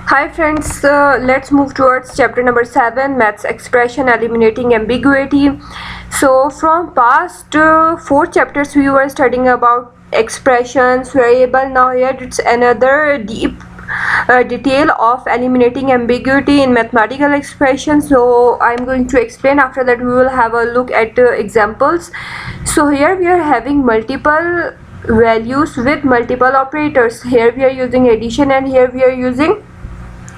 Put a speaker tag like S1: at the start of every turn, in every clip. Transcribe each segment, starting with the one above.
S1: Hi friends, let's move towards chapter number 7, maths expression eliminating ambiguity. So from past 4 chapters we were studying about expressions, variable. Now here it's another deep detail of eliminating ambiguity in mathematical expressions. So I'm going to explain. After that we will have a look at examples. So here we are having multiple values with multiple operators. Here we are using addition and here we are using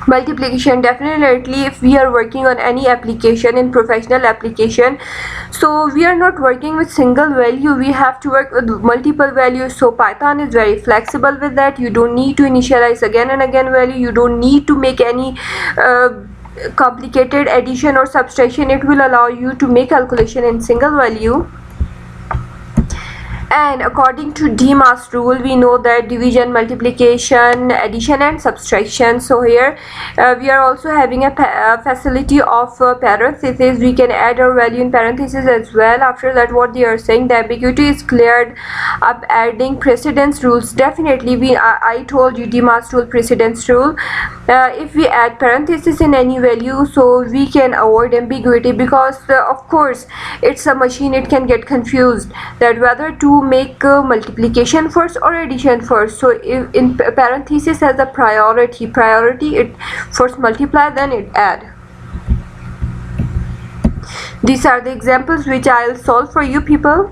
S1: multiplication. Definitely if we are working on any application, in professional application, so we are not working with single value, we have to work with multiple values. So Python is very flexible with that. You don't need to initialize again and again value, you don't need to make any complicated addition or subtraction. It will allow you to make calculation in single value. And according to DMAS rule, we know that division, multiplication, addition and subtraction. So here we are also having a facility of parentheses. We can add our value in parentheses as well. After that, what they are saying, the ambiguity is cleared up adding precedence rules. Definitely I told you DMAS rule, precedence rule. If we add parentheses in any value, so we can avoid ambiguity, because of course it's a machine, it can get confused that whether to make multiplication first or addition first. So if in parenthesis has a priority, it first multiply then it add. These are the examples which I'll solve for you people,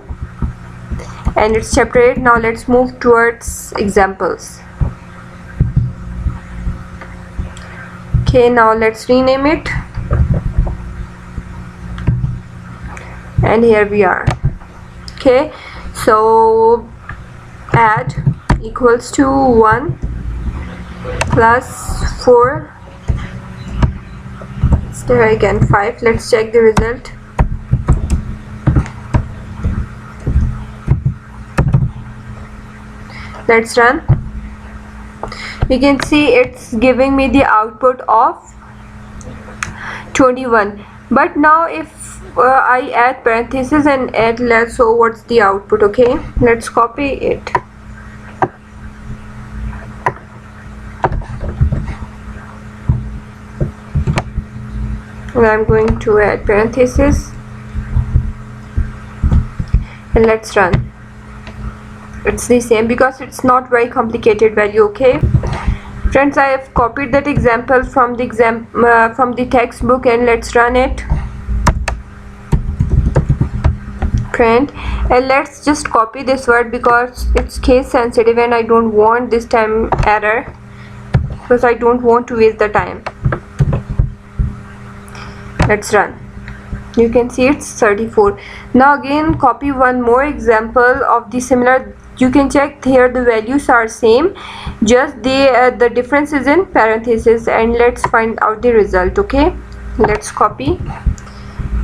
S1: and it's chapter 8. Now let's move towards examples. Okay, now let's rename it, and here we are. Okay, so add equals to 1 plus 4, is there again 5. Let's check the result. Let's run. You can see it's giving me the output of 21. But now if I add parentheses and add less, so what's the output? Okay, let's copy it. And I'm going to add parentheses and let's run. It's the same because it's not very complicated value. Okay friends, I have copied that example from the textbook, and let's run it. Print, and let's just copy this word because it's case sensitive and I don't want this time error, because I don't want to waste the time. Let's run. You can see it's 34. Now again copy one more example of the similar. You can check here the values are same, just the difference is in parentheses, and let's find out the result. Okay, let's copy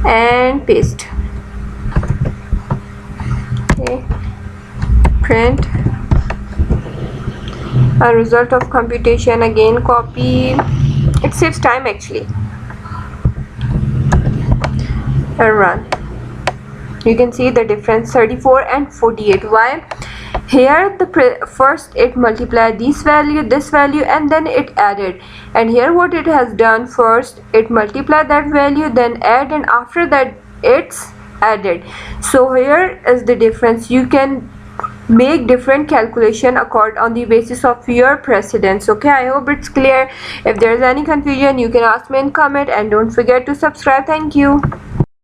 S1: and paste. Okay, print a result of computation, again copy. It saves time actually, and run. You can see the difference, 34 and 48. Why? Here first it multiplied this value, and then it added, and here what it has done, first it multiplied that value, then add, and after that it's added. So here is the difference. You can make different calculation on the basis of your precedence. Okay, I hope it's clear. If there is any confusion, you can ask me in comment, and don't forget to subscribe. Thank you.